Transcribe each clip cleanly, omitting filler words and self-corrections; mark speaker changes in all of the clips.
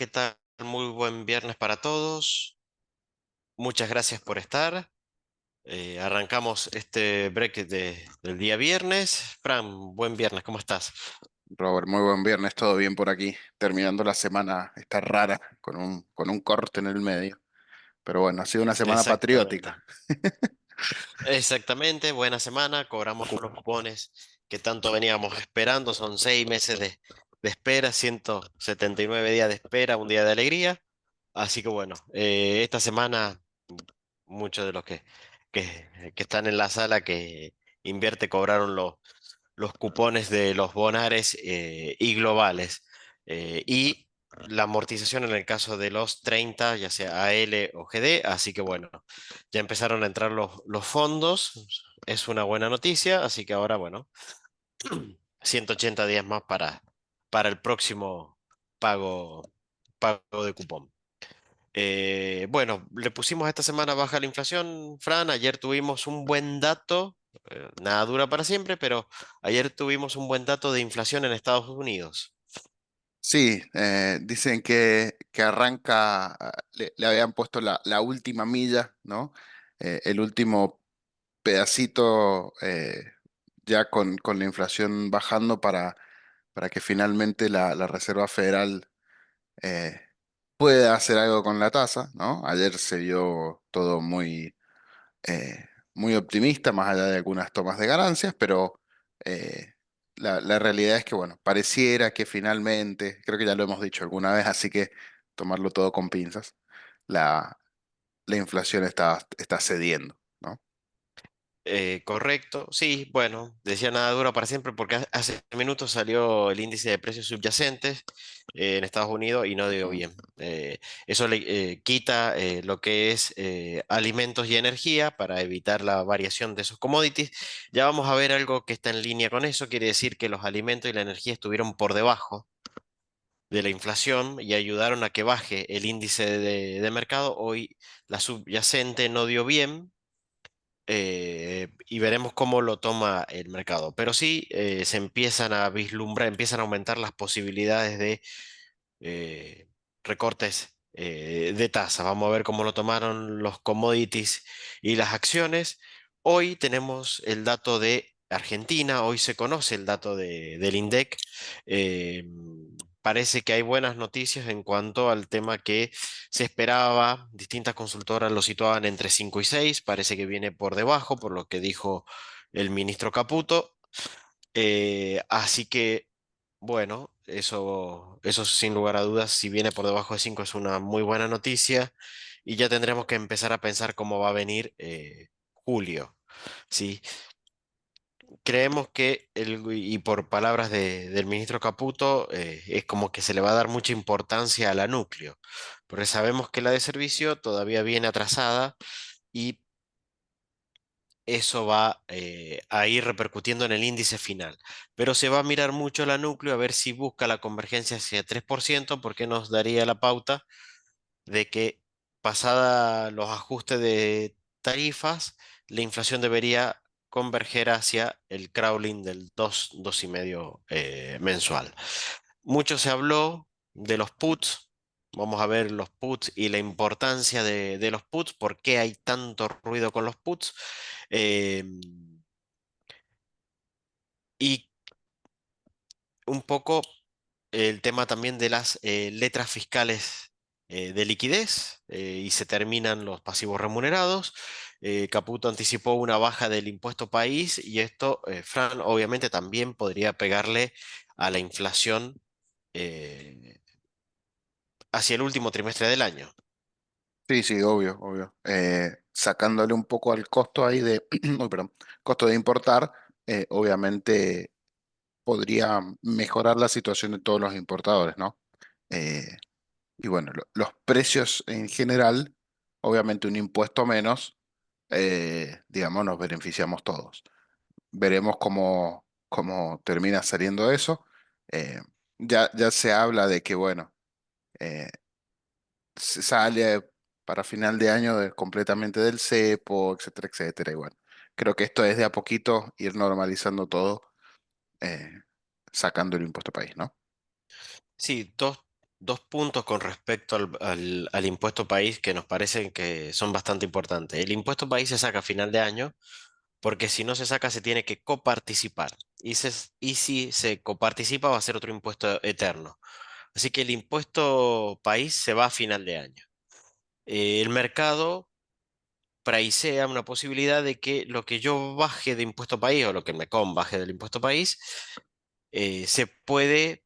Speaker 1: ¿qué tal? Muy buen viernes para todos. Muchas gracias por estar. Arrancamos este break del día viernes. Fran, buen viernes, ¿cómo estás?
Speaker 2: Robert, muy buen viernes, todo bien por aquí. Terminando la semana, está rara, con un corte en el medio. Pero bueno, ha sido una semana
Speaker 1: Exactamente.
Speaker 2: patriótica.
Speaker 1: Exactamente, buena semana. Cobramos unos cupones que tanto veníamos esperando. Son 6 meses de espera, 179 días de espera, un día de alegría. Así que bueno, esta semana muchos de los que están en la sala que invierte cobraron los cupones de los bonares y globales. Y la amortización en el caso de los 30 ya sea AL o GD. Así que bueno, ya empezaron a entrar los fondos. Es una buena noticia. Así que ahora, bueno, 180 días más para el próximo pago, pago de cupón. Bueno, le pusimos esta semana baja la inflación, Fran. Ayer tuvimos un buen dato, nada dura para siempre, pero ayer tuvimos un buen dato de inflación en Estados Unidos.
Speaker 2: Sí, dicen que arranca, le habían puesto la última milla, ¿no? El último pedacito, ya con la inflación bajando para que finalmente la Reserva Federal eh, pueda hacer algo con la tasa, ¿no? Ayer se vio todo muy optimista, más allá de algunas tomas de ganancias, pero la realidad es que, bueno, pareciera que finalmente, creo que ya lo hemos dicho alguna vez, así que tomarlo todo con pinzas, la, la inflación está cediendo, ¿no?
Speaker 1: Correcto, sí, bueno, decía nada dura para siempre porque hace minutos salió el índice de precios subyacentes en Estados Unidos y no dio
Speaker 2: Ujú.
Speaker 1: bien. Eso le quita lo que es alimentos y energía para evitar la variación de esos commodities. Ya vamos a ver algo que está en línea con eso. Quiere decir que los alimentos y la energía estuvieron por debajo de la inflación y ayudaron a que baje el índice de mercado. Hoy la subyacente no dio bien, y veremos cómo lo toma el mercado. Pero sí, se empiezan a vislumbrar, empiezan a aumentar las posibilidades de eh, recortes de tasa. Vamos a ver cómo lo tomaron los commodities y las acciones. Hoy tenemos el dato de Argentina, hoy se conoce el dato del INDEC. Eh, Parece que hay buenas noticias en cuanto al tema que se esperaba. Distintas consultoras lo situaban entre 5 y 6. Parece que viene por debajo, por lo que dijo el ministro Caputo. Así que, bueno, eso sin lugar a dudas, si viene por debajo de 5 es una muy buena noticia y ya tendremos que empezar a pensar cómo va a venir julio. ¿Sí? Creemos que, y por palabras del ministro Caputo, es como que se le va a dar mucha importancia a la núcleo, porque sabemos que la de servicio todavía viene atrasada y eso va a ir repercutiendo en el índice final. Pero se va a mirar mucho la núcleo a ver si busca la convergencia hacia 3%, porque nos daría la pauta de que pasada los ajustes de tarifas, la inflación debería converger hacia el crawling del 2,5 mensual. Mucho se habló de los puts. Vamos a ver los puts y la importancia de los puts, por qué hay tanto ruido con los puts. Eh, y un poco el tema también de las letras fiscales de liquidez, y se terminan los pasivos remunerados. Caputo anticipó una baja del impuesto país y esto, Fran, obviamente también podría pegarle a la inflación eh, hacia el último trimestre del año.
Speaker 2: Sí, sí, obvio, obvio. Sacándole un poco al costo ahí de, uy, perdón, costo de importar, obviamente podría mejorar la situación de todos los importadores, ¿no? Eh, y bueno, los precios en general, obviamente un impuesto menos, digamos, nos beneficiamos todos. Veremos cómo termina saliendo eso. Eh, ya se habla de que, bueno, eh, se sale para final de año completamente del cepo, etcétera, etcétera. Y bueno, creo que esto es de a poquito ir normalizando todo, eh, sacando el impuesto país, ¿no?
Speaker 1: Sí, dos puntos con respecto al impuesto país que nos parecen que son bastante importantes. El impuesto país se saca a final de año porque si no se saca se tiene que coparticipar. Y si se coparticipa va a ser otro impuesto eterno. Así que el impuesto país se va a final de año. El mercado praisea una posibilidad de que lo que yo baje de impuesto país o lo que el MECOM baje del impuesto país se puede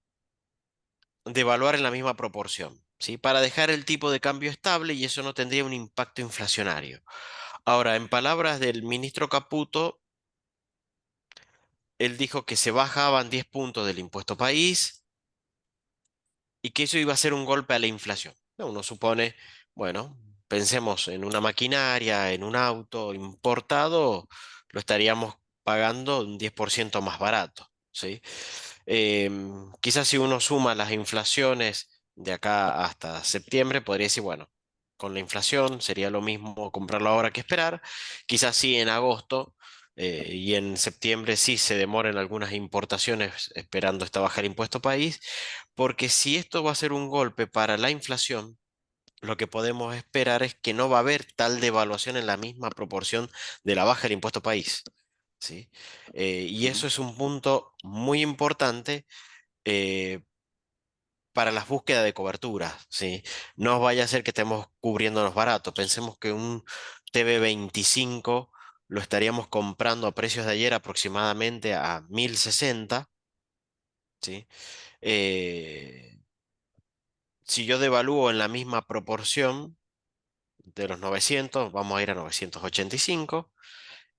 Speaker 1: devaluar en la misma proporción, ¿sí? Para dejar el tipo de cambio estable y eso no tendría un impacto inflacionario. Ahora, en palabras del ministro Caputo, él dijo que se bajaban 10 puntos del impuesto país y que eso iba a ser un golpe a la inflación. No, uno supone, bueno, pensemos en una maquinaria, en un auto importado, lo estaríamos pagando un 10% más barato, ¿sí? Quizás si uno suma las inflaciones de acá hasta septiembre, podría decir, bueno, con la inflación sería lo mismo comprarlo ahora que esperar. Quizás sí en agosto y en septiembre sí se demoren algunas importaciones esperando esta baja del impuesto país, porque si esto va a ser un golpe para la inflación, lo que podemos esperar es que no va a haber tal devaluación en la misma proporción de la baja del impuesto país. ¿Sí? Y
Speaker 2: Ujú.
Speaker 1: eso es un punto muy importante eh, para las búsquedas de cobertura, ¿sí? No vaya a ser que estemos cubriéndonos barato. Pensemos que un TV25 lo estaríamos comprando a precios de ayer aproximadamente a 1060, ¿sí? Eh, si yo devalúo en la misma proporción de los 900, vamos a ir a 985.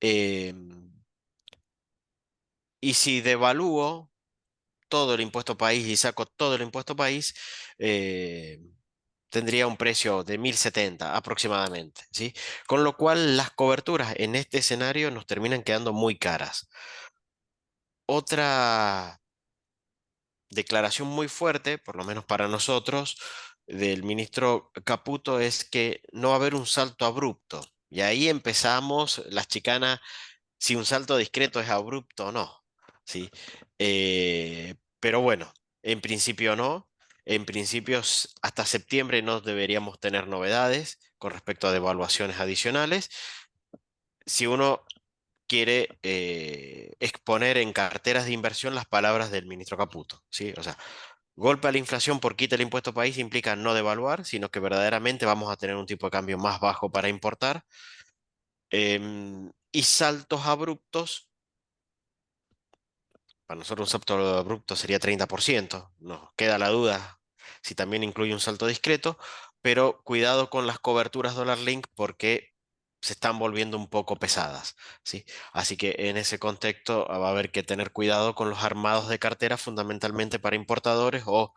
Speaker 1: eh, y si devalúo todo el impuesto país y saco todo el impuesto país, eh, tendría un precio de 1070 aproximadamente, ¿sí? Con lo cual las coberturas en este escenario nos terminan quedando muy caras. Otra declaración muy fuerte, por lo menos para nosotros, del ministro Caputo es que no va a haber un salto abrupto. Y ahí empezamos las chicanas si un salto discreto es abrupto o no, ¿sí? Pero bueno, en principio no. En principio, hasta septiembre no deberíamos tener novedades con respecto a devaluaciones adicionales. Si uno quiere exponer en carteras de inversión las palabras del ministro Caputo, ¿sí? O sea, golpe a la inflación por quita el impuesto país implica no devaluar, sino que verdaderamente vamos a tener un tipo de cambio más bajo para importar. Y saltos abruptos. Para nosotros un salto abrupto sería 30%. Nos queda la duda si también incluye un salto discreto, pero cuidado con las coberturas dólar link porque se están volviendo un poco pesadas, ¿sí? Así que en ese contexto va a haber que tener cuidado con los armados de cartera fundamentalmente para importadores o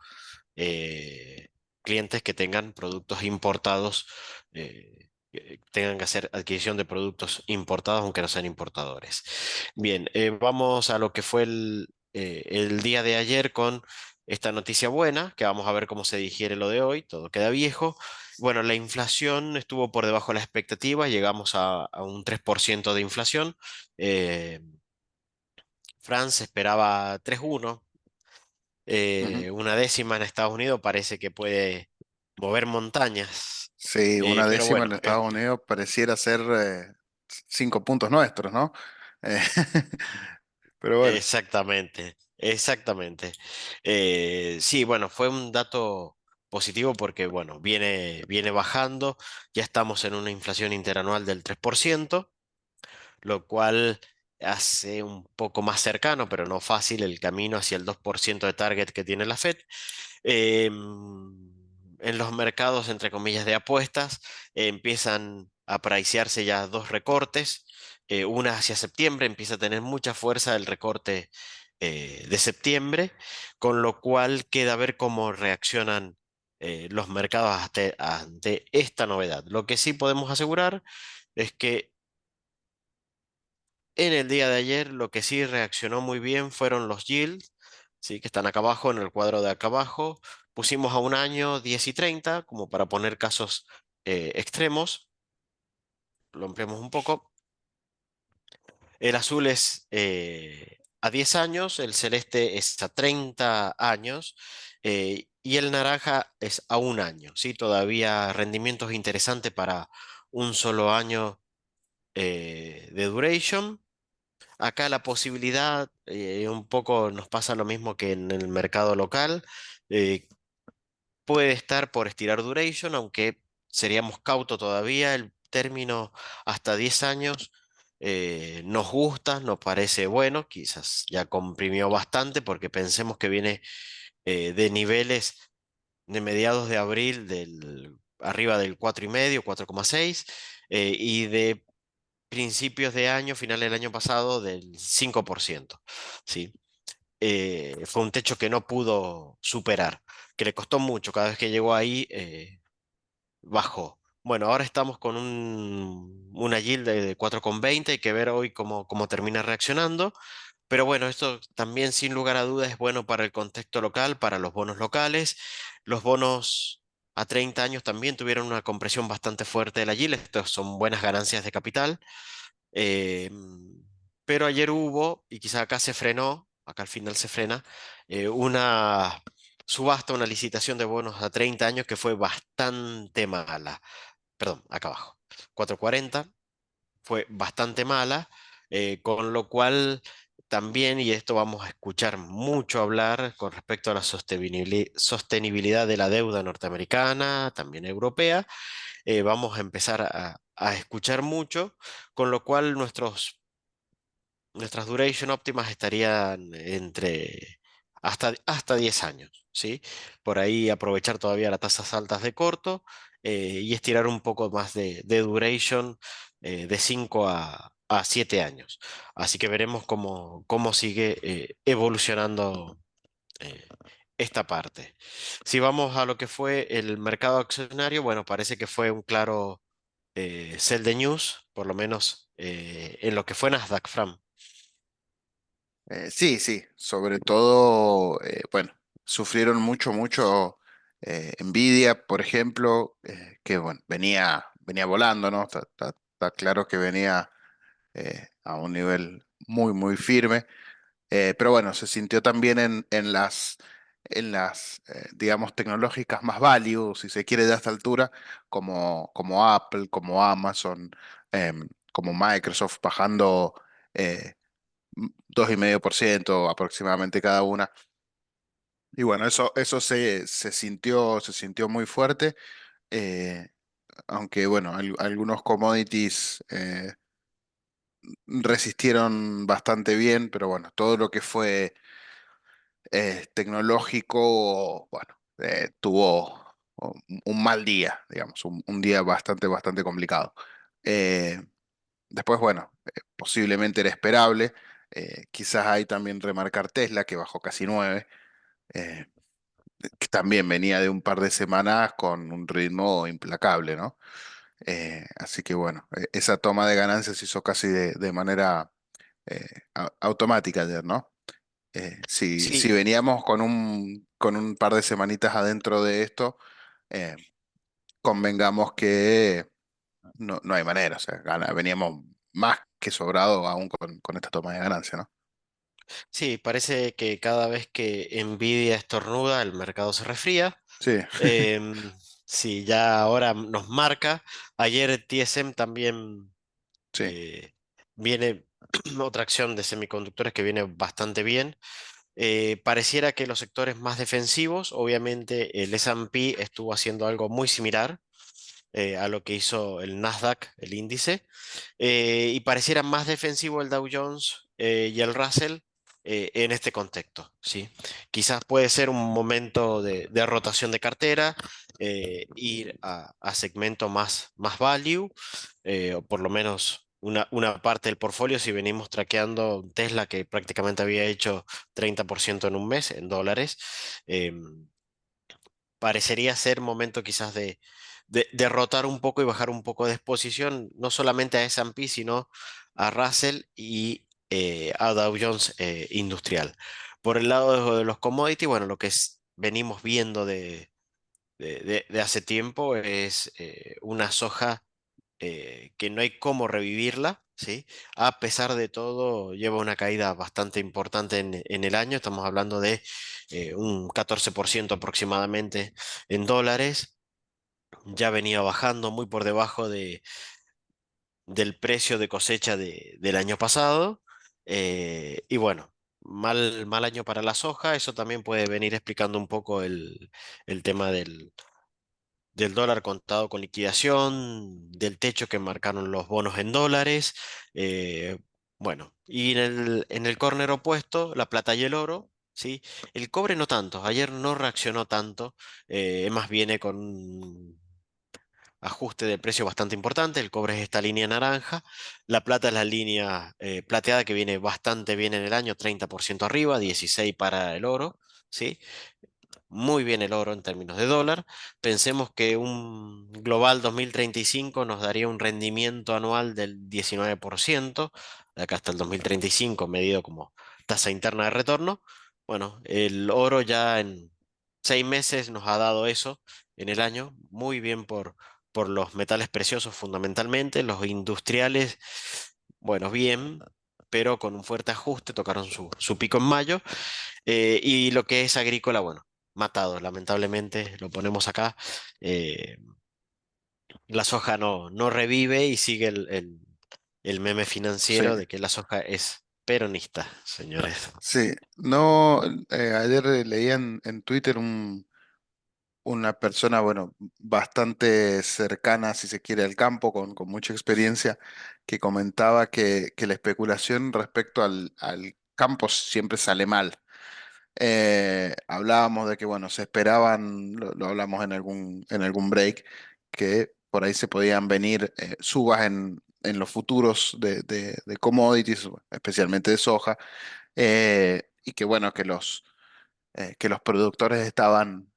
Speaker 1: eh, clientes que tengan productos importados, que tengan que hacer adquisición de productos importados aunque no sean importadores. Bien, vamos a lo que fue el día de ayer con esta noticia buena, que vamos a ver cómo se digiere lo de hoy, todo queda viejo. Bueno, la inflación estuvo por debajo de la expectativa, llegamos a un 3% de inflación. Eh, France esperaba 3,1,
Speaker 2: Ujú.
Speaker 1: una décima en Estados Unidos parece que puede mover montañas.
Speaker 2: Sí, una
Speaker 1: Pero
Speaker 2: décima
Speaker 1: bueno,
Speaker 2: en Estados Unidos pareciera ser 5 puntos nuestros, ¿no? Eh, pero bueno,
Speaker 1: exactamente, exactamente. Sí, bueno, fue un dato positivo porque, bueno, viene bajando, ya estamos en una inflación interanual del 3%, lo cual hace un poco más cercano, pero no fácil, el camino hacia el 2% de target que tiene la Fed. En los mercados, entre comillas, de apuestas, empiezan a pricearse ya dos recortes. Una hacia septiembre, empieza a tener mucha fuerza el recorte de septiembre, con lo cual queda ver cómo reaccionan los mercados ante esta novedad. Lo que sí podemos asegurar es que en el día de ayer lo que sí reaccionó muy bien fueron los yields, ¿sí? Que están acá abajo, en el cuadro de acá abajo. Pusimos a un año 10 y 30 como para poner casos extremos. Lo ampliamos un poco. El azul es a 10 años, el celeste es a 30 años y el naranja es a un año, ¿sí? Todavía rendimientos interesantes para un solo año de duration. Acá la posibilidad, un poco nos pasa lo mismo que en el mercado local, eh, puede estar por estirar duration, aunque seríamos cauto todavía. El término hasta 10 años nos gusta, nos parece bueno, quizás ya comprimió bastante porque pensemos que viene de niveles de mediados de abril arriba del 4,5, 4,6, y de principios de año, final del año pasado, del 5%. ¿Sí? Fue un techo que no pudo superar, que le costó mucho. Cada vez que llegó ahí, bajó. Bueno, ahora estamos con una yield de 4,20. Hay que ver hoy cómo termina reaccionando. Pero bueno, esto también sin lugar a dudas es bueno para el contexto local, para los bonos locales. Los bonos a 30 años también tuvieron una compresión bastante fuerte de la yield. Estos son buenas ganancias de capital. Eh, pero ayer hubo, y quizá acá se frenó, acá al final se frena, una subasta, una licitación de bonos a 30 años que fue bastante mala. Perdón, acá abajo. 4,40 fue bastante mala, con lo cual también, y esto vamos a escuchar mucho hablar con respecto a la sostenibilidad de la deuda norteamericana, también europea, vamos a empezar a escuchar mucho, con lo cual nuestras duration óptimas estarían hasta 10 años, ¿sí? Por ahí aprovechar todavía las tasas altas de corto, y estirar un poco más de duration, de 5 a 7 años. Así que veremos cómo sigue evolucionando eh, esta parte. Si vamos a lo que fue el mercado accionario, bueno, parece que fue un claro sell the news, por lo menos en lo que fue Nasdaq, Fram.
Speaker 2: Sí, sí, sobre todo, bueno, sufrieron mucho Nvidia, por ejemplo, que bueno, venía volando, ¿no? Está claro que venía a un nivel muy firme. Pero bueno, se sintió también en las digamos, tecnológicas más value, si se quiere, de esta altura, como Apple, como Amazon, como Microsoft, bajando 2,5% aproximadamente cada una. Y bueno, eso se sintió muy fuerte, eh, aunque bueno, algunos commodities resistieron bastante bien, pero bueno, todo lo que fue tecnológico, bueno, tuvo un mal día, digamos, un día bastante complicado. Eh, Después, bueno, posiblemente era esperable. Quizás hay también remarcar Tesla, que bajó casi 9, eh, que también venía de un par de semanas con un ritmo implacable, ¿no? Así que bueno, esa toma de ganancias se hizo casi de manera automática ayer, ¿no? Si
Speaker 1: Sí,
Speaker 2: veníamos con un par de semanitas adentro de esto, eh, convengamos que no hay manera, o sea, veníamos más que sobrado aún con esta toma de ganancia, ¿no?
Speaker 1: sí, parece que cada vez que Nvidia estornuda, el mercado se resfría.
Speaker 2: Sí,
Speaker 1: Em, sí, ya ahora nos marca. Ayer TSM también
Speaker 2: sí.
Speaker 1: eh, viene otra acción de semiconductores que viene bastante bien. Pareciera que los sectores más defensivos, obviamente el S&P estuvo haciendo algo muy similar a lo que hizo el Nasdaq, el índice, y pareciera más defensivo el Dow Jones y el Russell en este contexto, ¿sí? Quizás puede ser un momento de rotación de cartera, ir a segmento más value, o por lo menos una parte del portfolio, si venimos traqueando Tesla, que prácticamente había hecho 30% en un mes en dólares. Parecería ser momento quizás de rotar un poco y bajar un poco de exposición, no solamente a S&P, sino a Russell y a Dow Jones Industrial. Por el lado de los commodities, bueno, lo que venimos viendo de hace tiempo es una soja que no hay cómo revivirla, ¿sí? A pesar de todo, lleva una caída bastante importante en el año. Estamos hablando de un 14% aproximadamente en dólares. Ya venía bajando muy por debajo del precio de cosecha del año pasado. Y bueno, mal año para la soja. Eso también puede venir explicando un poco el tema del dólar contado con liquidación, del techo que marcaron los bonos en dólares. eh, bueno, y en el córner opuesto, la plata y el oro. ¿Sí? El cobre no tanto, ayer no reaccionó tanto, más viene con un ajuste de precio bastante importante. El cobre es esta línea naranja, la plata es la línea plateada que viene bastante bien en el año, 30% arriba, 16 para el oro. ¿Sí? Muy bien el oro en términos de dólar. Pensemos que un global 2035 nos daría un rendimiento anual del 19%, de acá hasta el 2035, medido como tasa interna de retorno. Bueno, el oro ya en 6 meses nos ha dado eso en el año, muy bien por los metales preciosos fundamentalmente, los industriales, bueno, bien, pero con un fuerte ajuste, tocaron su pico en mayo. Y lo que es agrícola, bueno, matado, lamentablemente, lo ponemos acá. eh, la soja no revive y sigue el meme
Speaker 2: Sí,
Speaker 1: financiero de que la soja es peronista, señores.
Speaker 2: sí. No, ayer leía en Twitter una persona, bueno, bastante cercana, si se quiere, al campo, con mucha experiencia, que comentaba que la especulación respecto al campo siempre sale mal. Hablábamos de que, bueno, se esperaban, lo hablamos en algún break, que por ahí se podían venir subas en los futuros de commodities, especialmente de soja, y que, bueno, que los productores estaban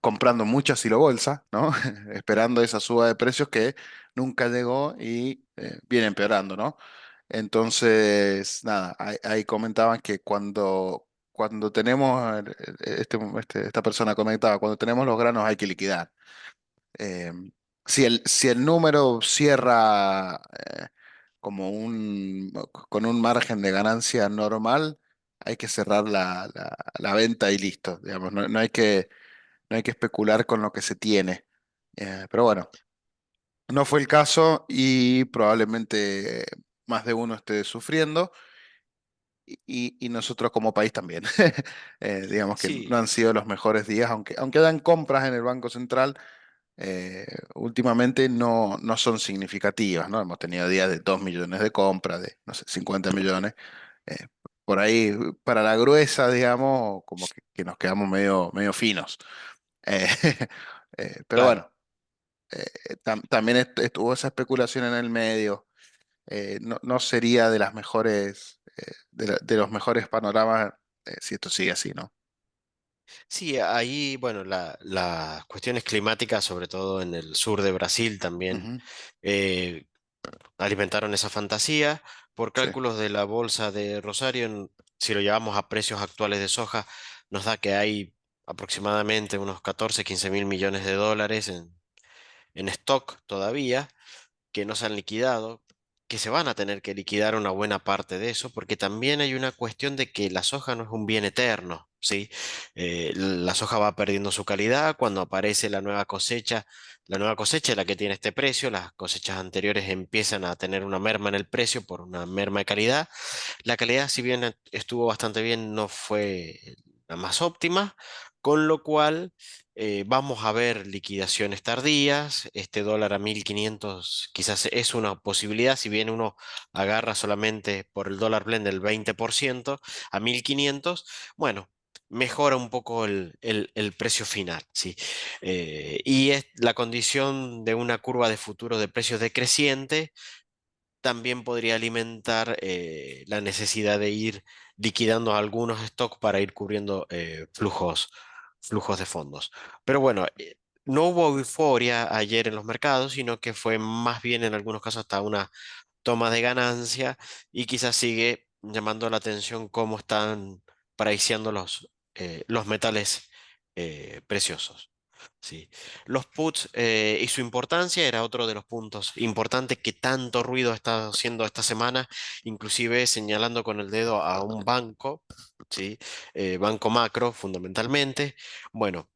Speaker 2: comprando mucha silobolsa, ¿no? Esperando esa suba de precios que nunca llegó y viene empeorando, ¿no? Entonces, nada, ahí comentaban que cuando tenemos, esta persona comentaba, cuando tenemos los granos hay que liquidar. Eh, si el número cierra como con un margen de ganancia normal, hay que cerrar la venta y listo. Digamos, no hay que especular con lo que se tiene. Pero bueno, no fue el caso y probablemente más de uno esté sufriendo y nosotros como país también. Digamos que no
Speaker 1: Sí,
Speaker 2: han sido los mejores días, aunque dan compras en el Banco Central, últimamente no son significativas, ¿no? Hemos tenido días de 2 millones de compras, de, no sé, 50 millones. eh, por ahí, para la gruesa, digamos, como que nos quedamos medio finos. Eh, pero
Speaker 1: claro.
Speaker 2: bueno, también estuvo esa especulación en el medio. No sería de las mejores, de los mejores panoramas si esto sigue así, ¿no?
Speaker 1: Sí, ahí, bueno, las cuestiones climáticas, sobre todo en el sur de Brasil también,
Speaker 2: Ujú,
Speaker 1: eh, alimentaron esa fantasía. Por
Speaker 2: sí,
Speaker 1: cálculos de la bolsa de Rosario, si lo llevamos a precios actuales de soja, nos da que hay aproximadamente unos 14, 15 mil millones de dólares en stock todavía que no se han liquidado, que se van a tener que liquidar una buena parte de eso, porque también hay una cuestión de que la soja no es un bien eterno, ¿sí? La soja va perdiendo su calidad cuando aparece la nueva cosecha es la que tiene este precio, las cosechas anteriores empiezan a tener una merma en el precio por una merma de calidad. La calidad, si bien estuvo bastante bien, no fue la más óptima, con lo cual vamos a ver liquidaciones tardías. Este dólar a 1500 quizás es una posibilidad, si bien uno agarra solamente por el dólar blend el 20% a 1500, bueno. Mejora un poco el precio final, ¿sí? Y es la condición de una curva de futuro de precios decreciente también podría alimentar la necesidad de ir liquidando algunos stocks para ir cubriendo flujos de fondos. Pero bueno, no hubo euforia ayer en los mercados, sino que fue más bien en algunos casos hasta una toma de ganancia y quizás sigue llamando la atención cómo están priceando los metales preciosos. Sí. Los puts y su importancia era otro de los puntos importantes que tanto ruido está haciendo esta semana, inclusive señalando con el dedo a un banco, ¿sí? Banco Macro fundamentalmente. Bueno,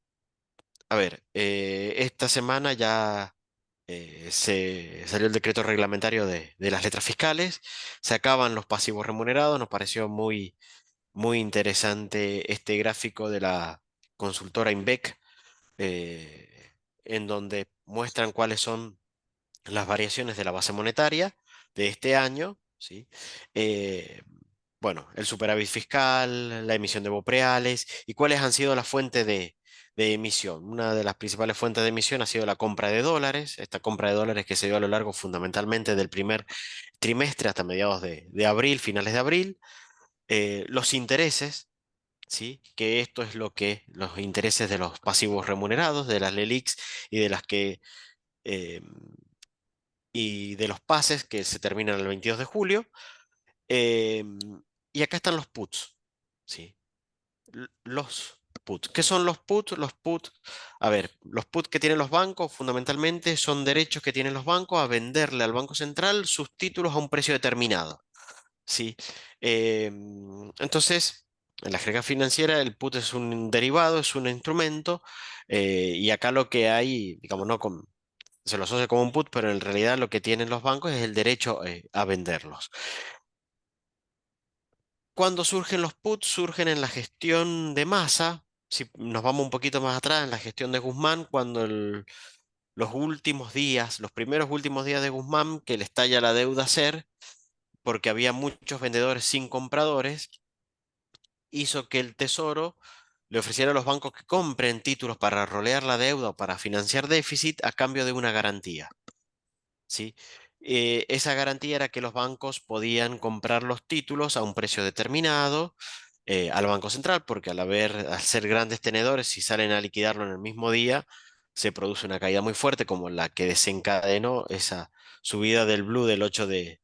Speaker 1: a ver, esta semana ya se salió el decreto reglamentario de las letras fiscales, se acaban los pasivos remunerados, nos pareció muy interesante este gráfico de la consultora INVEC, en donde muestran cuáles son las variaciones de la base monetaria de este año, ¿sí? Eh, bueno, el superávit fiscal, la emisión de bopreales y cuáles han sido las fuentes de emisión. Una de las principales fuentes de emisión ha sido la compra de dólares, esta compra de dólares que se dio a lo largo fundamentalmente del primer trimestre hasta mediados de abril, finales de abril. Los intereses, ¿sí? Que esto es lo que los intereses de los pasivos remunerados, de las LELIQs y de las que eh, y de los pases que se terminan el 22 de julio. eh, y acá están los puts, ¿sí? Los puts. ¿Qué son los puts? Los puts, a ver, los puts que tienen los bancos fundamentalmente son derechos que tienen los bancos a venderle al Banco Central sus títulos a un precio determinado. Sí. Entonces, en la jerga financiera, el put es un derivado, es un instrumento, y acá lo que hay, digamos, no se lo asocia como un put, pero en realidad lo que tienen los bancos es el derecho a venderlos. Cuando surgen los puts, surgen en la gestión de masa. Si nos vamos un poquito más atrás, en la gestión de Guzmán, cuando los últimos días, los primeros últimos días de Guzmán, que le estalla la deuda SER, porque había muchos vendedores sin compradores, hizo que el Tesoro le ofreciera a los bancos que compren títulos para rolear la deuda o para financiar déficit a cambio de una garantía, ¿sí? Esa garantía era que los bancos podían comprar los títulos a un precio determinado al Banco Central, porque al ser grandes tenedores, si salen a liquidarlo en el mismo día, se produce una caída muy fuerte, como la que desencadenó esa subida del blue del 8 de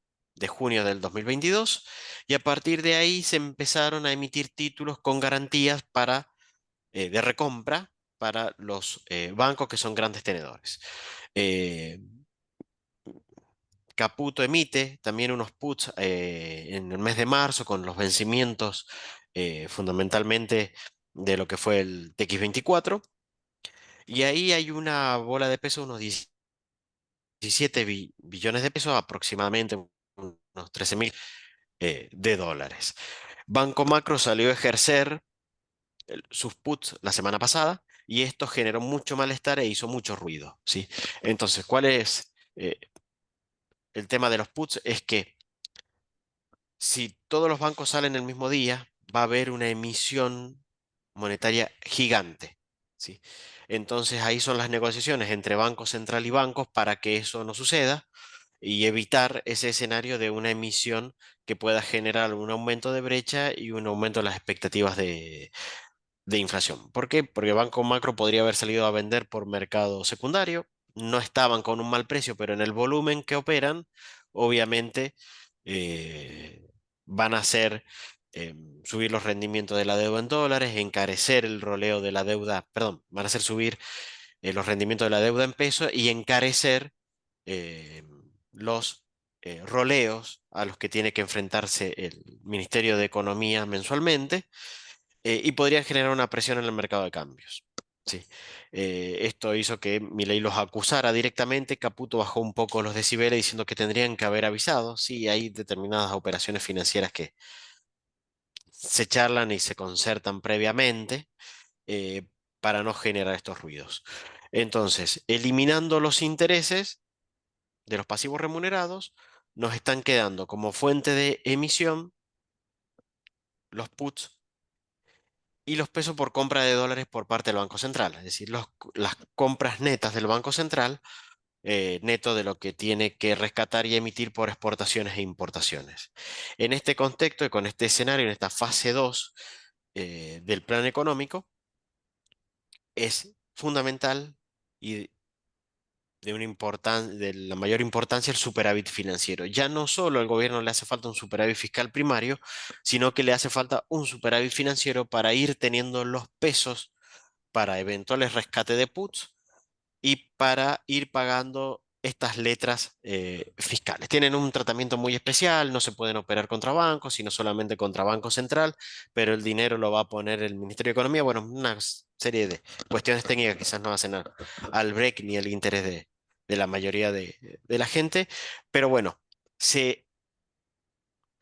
Speaker 1: junio del 2022, y a partir de ahí se empezaron a emitir títulos con garantías de recompra para los bancos que son grandes tenedores. Eh, Caputo emite también unos puts en el mes de marzo con los vencimientos fundamentalmente de lo que fue el TX24. Y ahí hay una bola de peso, unos 17 billones de pesos, aproximadamente unos 13.000 de dólares. Banco Macro salió a ejercer sus puts la semana pasada y esto generó mucho malestar e hizo mucho ruido, ¿sí? Entonces, ¿cuál es el tema de los puts? Es que si todos los bancos salen el mismo día, va a haber una emisión monetaria gigante, ¿sí? Entonces ahí son las negociaciones entre Banco Central y bancos para que eso no suceda y evitar ese escenario de una emisión que pueda generar un aumento de brecha y un aumento de las expectativas de inflación. ¿Por qué? Porque Banco Macro podría haber salido a vender por mercado secundario, no estaban con un mal precio, pero en el volumen que operan, obviamente van a hacer subir los rendimientos de la deuda en dólares, encarecer el roleo de la deuda, perdón, van a hacer subir los rendimientos de la deuda en pesos y encarecer eh, los roleos a los que tiene que enfrentarse el Ministerio de Economía mensualmente, y podrían generar una presión en el mercado de cambios. Sí. Esto hizo que Milei los acusara directamente. Caputo bajó un poco los decibeles diciendo que tendrían que haber avisado. Sí, hay determinadas operaciones financieras que se charlan y se concertan previamente eh, para no generar estos ruidos. Entonces, eliminando los intereses de los pasivos remunerados, nos están quedando como fuente de emisión los puts y los pesos por compra de dólares por parte del Banco Central, es decir, las compras netas del Banco Central, neto de lo que tiene que rescatar y emitir por exportaciones e importaciones. En este contexto y con este escenario, en esta fase 2 del plan económico, es fundamental y de la mayor importancia el superávit financiero. Ya no solo al gobierno le hace falta un superávit fiscal primario, sino que le hace falta un superávit financiero para ir teniendo los pesos para eventuales rescate de puts y para ir pagando estas letras fiscales. Tienen un tratamiento muy especial, no se pueden operar contra bancos, sino solamente contra Banco Central, pero el dinero lo va a poner el Ministerio de Economía. Bueno, una serie de cuestiones técnicas quizás no hacen al break ni el interés de la mayoría de la gente, pero bueno, se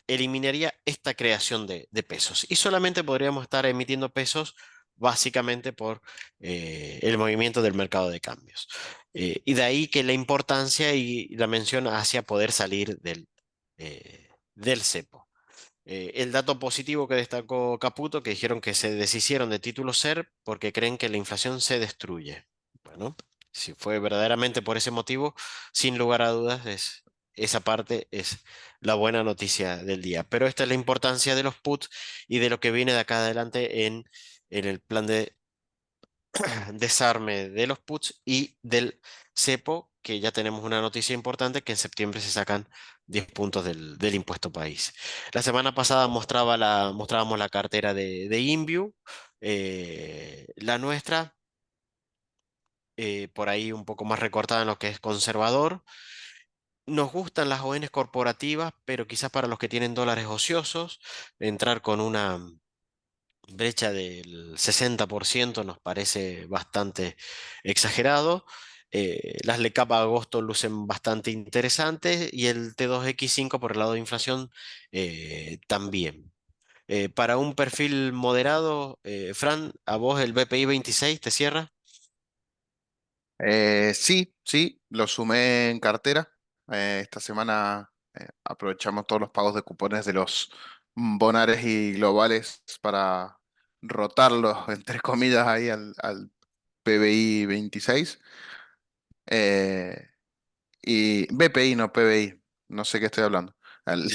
Speaker 1: eliminaría esta creación de pesos y solamente podríamos estar emitiendo pesos básicamente por el movimiento del mercado de cambios. Y de ahí que la importancia y la mención hacia poder salir del cepo. El dato positivo que destacó Caputo, que dijeron que se deshicieron de títulos SER porque creen que la inflación se destruye. Bueno, si fue verdaderamente por ese motivo, sin lugar a dudas, esa parte es la buena noticia del día. Pero esta es la importancia de los puts y de lo que viene de acá adelante en el plan de desarme de los puts y del cepo, que ya tenemos una noticia importante, que en septiembre se sacan 10 puntos del impuesto país. La semana pasada mostrábamos la cartera de InView, la nuestra, por ahí un poco más recortada en lo que es conservador. Nos gustan las ONs corporativas, pero quizás para los que tienen dólares ociosos, entrar con una brecha del 60% nos parece bastante exagerado. Las LECAP a agosto lucen bastante interesantes y el T2X5 por el lado de inflación también. Para un perfil moderado, Fran, ¿a vos el BPI 26 te cierra?
Speaker 2: Sí, sí, lo sumé en cartera. Esta semana aprovechamos todos los pagos de cupones de los bonares y globales para rotarlos, entre comillas, ahí al PBI 26. Eh, y BPI, no PBI, no sé qué estoy hablando. Al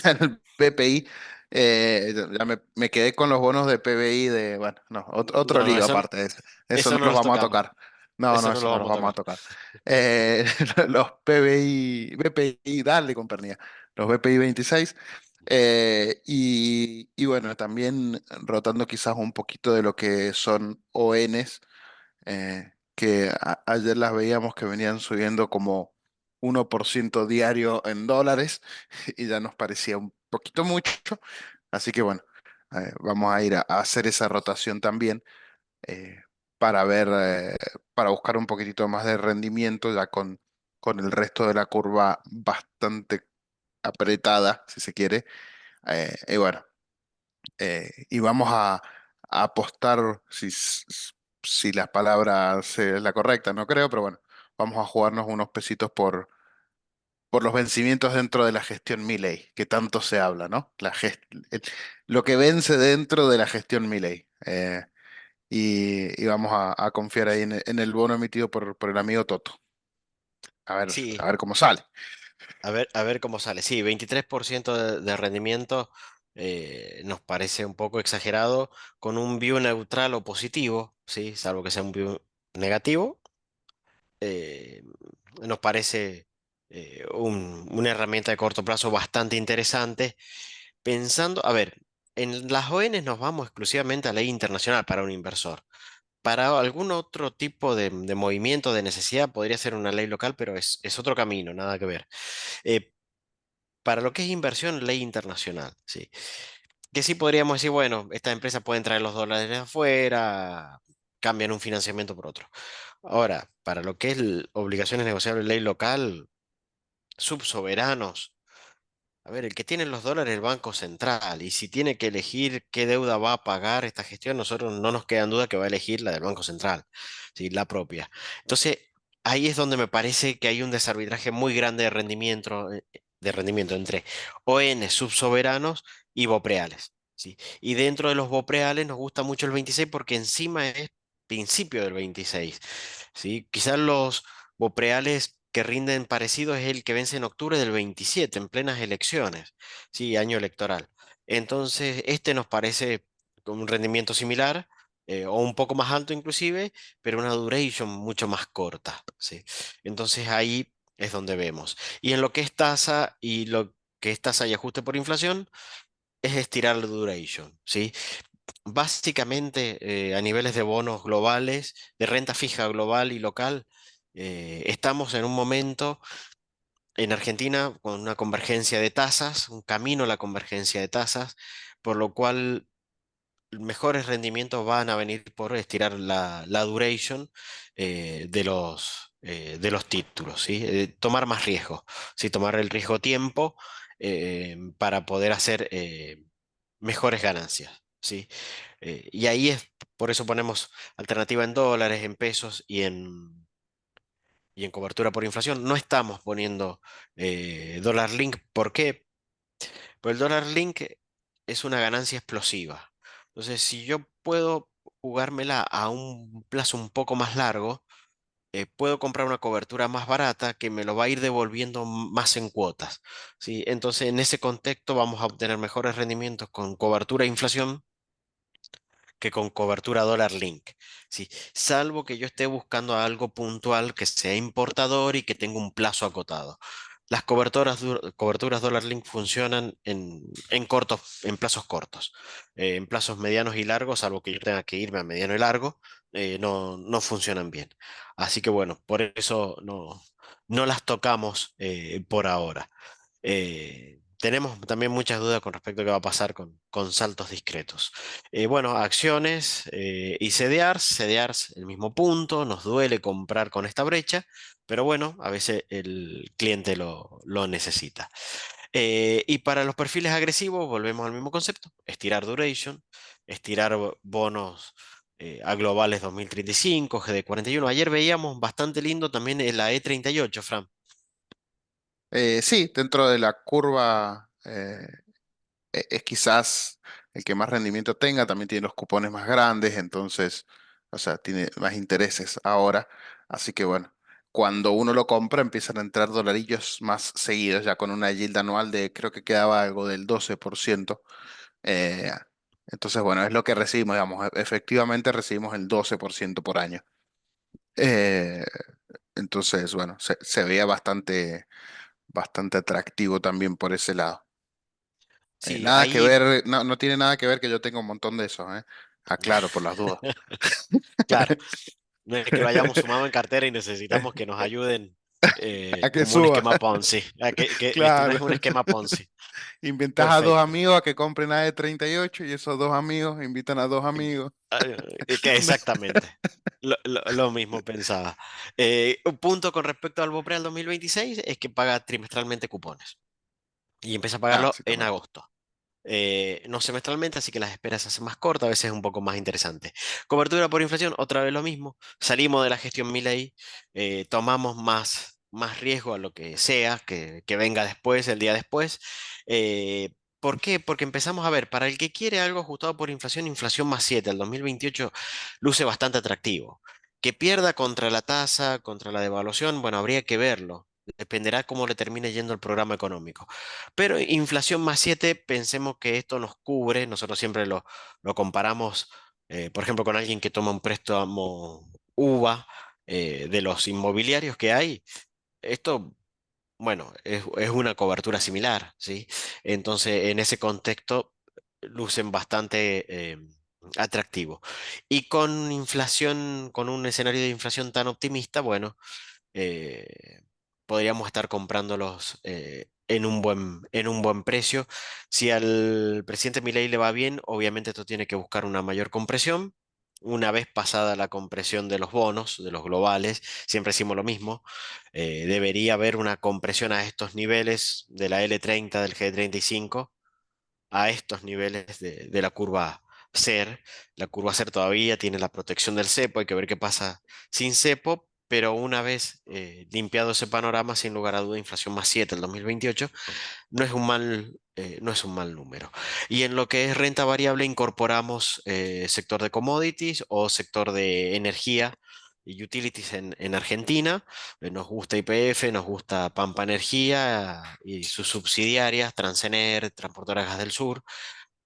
Speaker 2: BPI, ya me quedé con los bonos de PBI de, bueno, no, otro
Speaker 1: No, no,
Speaker 2: lío aparte de eso. Eso
Speaker 1: eso
Speaker 2: no
Speaker 1: no
Speaker 2: los
Speaker 1: los
Speaker 2: vamos a
Speaker 1: tocamos.
Speaker 2: tocar. No, no,
Speaker 1: Eso no
Speaker 2: eso
Speaker 1: lo
Speaker 2: no los
Speaker 1: vamos a
Speaker 2: vamos a
Speaker 1: tocar.
Speaker 2: tocar. Los PBI, BPI, dale con pernilla. Los BPI 26. Y bueno, también rotando quizás un poquito de lo que son ONs que ayer las veíamos que venían subiendo como 1% diario en dólares y ya nos parecía un poquito mucho. Así que bueno, vamos a ir a hacer esa rotación también eh, para ver, para buscar un poquitito más de rendimiento ya con el resto de la curva bastante apretada, si se quiere. Y bueno, y vamos a apostar, si la palabra es la correcta, no creo, pero bueno, vamos a jugarnos unos pesitos por los vencimientos dentro de la gestión Milei, que tanto se habla, ¿no? El- lo que vence dentro de la gestión Milei. Y vamos a confiar ahí en el bono emitido por el amigo Toto. A
Speaker 1: Sí,
Speaker 2: ver cómo sale.
Speaker 1: a ver cómo sale. Sí, 23% de rendimiento nos parece un poco exagerado con un view neutral o positivo, ¿sí? Salvo que sea un view negativo. eh, Nos parece una herramienta de corto plazo bastante interesante. Pensando, a ver, en las ONs nos vamos exclusivamente a ley internacional para un inversor. Para algún otro tipo de movimiento, de necesidad, podría ser una ley local, pero es otro camino, nada que ver. Eh, para lo que es inversión, ley internacional, sí. Que sí podríamos decir, bueno, estas empresas pueden traer los dólares de afuera, cambian un financiamiento por otro. Ahora, para lo que es obligaciones negociables, ley local, subsoberanos. A ver, el que tiene los dólares es el Banco Central, y si tiene que elegir qué deuda va a pagar esta gestión, nosotros no nos queda en duda que va a elegir la del Banco Central, ¿sí? La propia. Entonces, ahí es donde me parece que hay un desarbitraje muy grande de rendimiento entre ON subsoberanos y bopreales, ¿sí? Y dentro de los bopreales nos gusta mucho el 26 porque encima es principio del 26, ¿sí? Quizás los bopreales que rinden parecido es el que vence en octubre del 27 en plenas elecciones, sí, año electoral. Entonces, este nos parece con un rendimiento similar, o un poco más alto inclusive, pero una duration mucho más corta, sí. Entonces ahí es donde vemos. Y en lo que es tasa y lo que es tasa y ajuste por inflación, es estirar la duration, ¿sí? básicamente a niveles de bonos globales, de renta fija global y local, estamos en un momento en Argentina con una convergencia de tasas, un camino a la convergencia de tasas, por lo cual mejores rendimientos van a venir por estirar la duration de los títulos, ¿sí? Tomar más riesgo, ¿sí? Tomar el riesgo tiempo para poder hacer mejores ganancias, ¿sí? Y ahí es, por eso ponemos alternativa en dólares, en pesos y en cobertura por inflación. No estamos poniendo dólar link. ¿Por qué? Pues el dólar link es una ganancia explosiva. Entonces, si yo puedo jugármela a un plazo un poco más largo, puedo comprar una cobertura más barata que me lo va a ir devolviendo más en cuotas, ¿sí? Entonces, en ese contexto vamos a obtener mejores rendimientos con cobertura e inflación que con cobertura dólar link, ¿sí? Salvo que yo esté buscando algo puntual que sea importador y que tenga un plazo acotado. Las coberturas dólar link funcionan en plazos cortos. En plazos medianos y largos, salvo que yo tenga que irme a mediano y largo, no funcionan bien. Así que bueno, por eso no las tocamos por ahora. Tenemos también muchas dudas con respecto a qué va a pasar con saltos discretos. Bueno, acciones y CDRs, CDRs el mismo punto, nos duele comprar con esta brecha, pero bueno, a veces el cliente lo necesita. Y para los perfiles agresivos, volvemos al mismo concepto, estirar duration, estirar bonos a globales 2035, GD41. Ayer veíamos bastante lindo también la E38, Fran.
Speaker 2: Sí, dentro de la curva es quizás el que más rendimiento tenga, también tiene los cupones más grandes, entonces, o sea, tiene más intereses ahora. Así que bueno, cuando uno lo compra empiezan a entrar dolarillos más seguidos, ya con una yield anual de creo que quedaba algo del 12%. Eh, entonces, bueno, es lo que recibimos, digamos, efectivamente recibimos el 12% por año. Eh, entonces, bueno, se veía bastante atractivo también por ese lado.
Speaker 1: Sí,
Speaker 2: Nada que
Speaker 1: ahí,
Speaker 2: ver, no, no tiene nada que ver que yo tenga un montón de esos, ¿eh? Aclaro, por las dudas.
Speaker 1: claro, no es que lo hayamos sumado en cartera y necesitamos que nos ayuden
Speaker 2: A que
Speaker 1: como un
Speaker 2: suba,
Speaker 1: esquema Ponzi. Esto no
Speaker 2: claro.
Speaker 1: es un esquema Ponzi.
Speaker 2: Inventas a dos
Speaker 1: Perfecto.
Speaker 2: amigos a que compren a de 38 y esos dos amigos invitan a dos amigos.
Speaker 1: Exactamente. Lo mismo pensaba. Un punto con respecto al BOPRE al 2026 es que paga trimestralmente cupones y empieza a
Speaker 2: Ah,
Speaker 1: pagarlo
Speaker 2: sí,
Speaker 1: en
Speaker 2: también.
Speaker 1: agosto. No semestralmente, así que las esperas se hacen más cortas, a veces es un poco más interesante. Cobertura por inflación, otra vez lo mismo. Salimos de la gestión Milei, tomamos más riesgo a lo que sea, que venga después, el día después. ¿Por qué? Porque empezamos a ver, para el que quiere algo ajustado por inflación, inflación más 7 el 2028 luce bastante atractivo. Que pierda contra la tasa, contra la devaluación, bueno, habría que verlo. Dependerá cómo le termine yendo el programa económico. Pero inflación más 7 pensemos que esto nos cubre, nosotros siempre lo comparamos, por ejemplo, con alguien que toma un préstamo UVA de los inmobiliarios que hay. Esto, bueno, es una cobertura similar, ¿sí? Entonces, en ese contexto, lucen bastante atractivos. Y con inflación, con un escenario de inflación tan optimista, bueno eh, podríamos estar comprándolos en un buen precio. Si al presidente Milei le va bien, obviamente esto tiene que buscar una mayor compresión. Una vez pasada la compresión de los bonos, de los globales, siempre decimos lo mismo, debería haber una compresión a estos niveles de la L30, del G35 a estos niveles de la curva SER. La curva SER todavía tiene la protección del cepo, hay que ver qué pasa sin cepo, pero una vez limpiado ese panorama, sin lugar a duda, inflación más 7 el 2028 no es un mal número. Y en lo que es renta variable, incorporamos sector de commodities o sector de energía y utilities en Argentina. Nos gusta YPF, nos gusta Pampa Energía y sus subsidiarias, Transener, Transportadora Gas del Sur.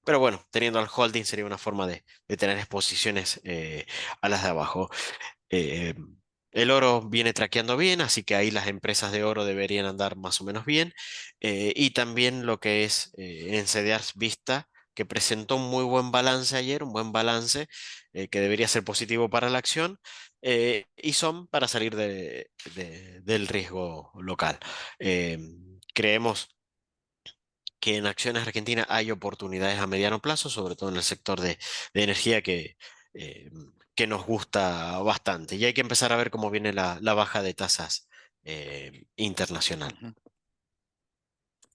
Speaker 1: Pero bueno, teniendo al holding sería una forma de tener exposiciones a las de abajo. Eh, el oro viene traqueando bien, así que ahí las empresas de oro deberían andar más o menos bien. Y también lo que es en CDRs Vista, que presentó un muy buen balance ayer, un buen balance que debería ser positivo para la acción, y son para salir del riesgo local. Eh, Creemos que en acciones argentinas hay oportunidades a mediano plazo, sobre todo en el sector de energía eh, que nos gusta bastante. Y hay que empezar a ver cómo viene la baja de tasas internacional.
Speaker 2: Ujú.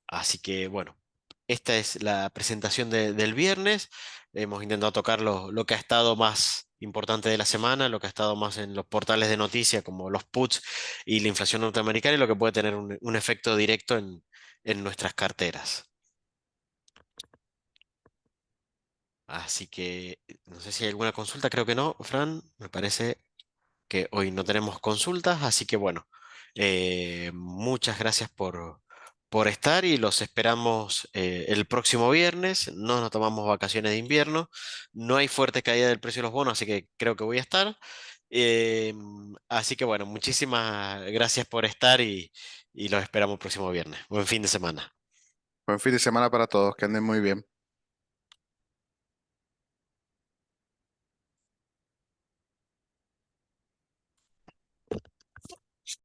Speaker 1: Así que bueno, esta es la presentación del viernes. Hemos intentado tocar lo que ha estado más importante de la semana, lo que ha estado más en los portales de noticias como los puts y la inflación norteamericana y lo que puede tener un efecto directo en nuestras carteras. Así que no sé si hay alguna consulta, creo que no, Fran. Me parece que hoy no tenemos consultas, así que bueno, muchas gracias por estar y los esperamos el próximo viernes. No nos tomamos vacaciones de invierno, no hay fuerte caída del precio de los bonos, así que creo que voy a estar. Eh, Así que bueno, muchísimas gracias por estar y los esperamos el próximo viernes. Buen fin de semana.
Speaker 2: Buen fin de semana para todos, que anden muy bien.